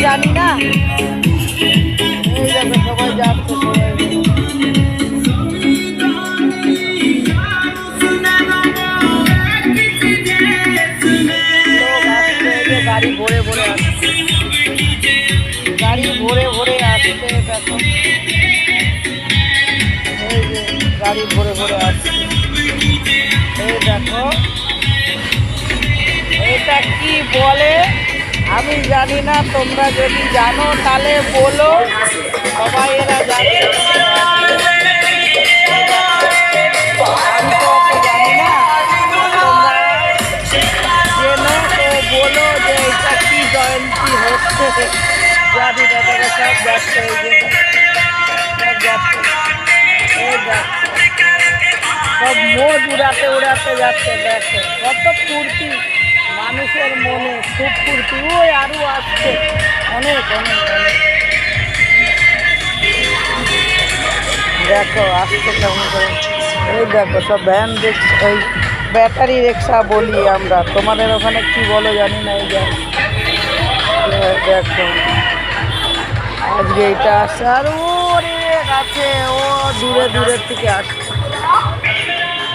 জানি না। এই দেখো সবাই যাচ্ছে, সবাই গাড়ি ভরে ভরে আসছে, গাড়ি ভরে ভরে আসছে। দেখো এই যে গাড়ি ভরে ভরে আসছে। এই দেখো এটা কি বলে আমি জানি না, তোমরা যদি জানো তাহলে বলো। সবাই এরা জানে, আমি তো অত জানি না, তোমরা জেনো তো বলো যে এটা কি জয়ন্তী হচ্ছে। জানি না, তারা সব যাচ্ছে, এই যে সব যাচ্ছে, এই যাচ্ছে, সব মোজ উড়াতে উড়াতে যাচ্ছে। দেখো কত ফুর্তি মানুষের মনে, খুব ফুর্তি। ওই আরো আসছে অনেক অনেক অনেক। দেখো আসছে কেমন করে। এই দেখো সব ভ্যান রিক্সা, এই ব্যাটারি রিক্সা বলি আমরা, তোমাদের ওখানে কি বলো জানি না। এই দেখো আজকে এটা আসছে, আর ওরে আছে, ও দূরে দূরের থেকে আসছে।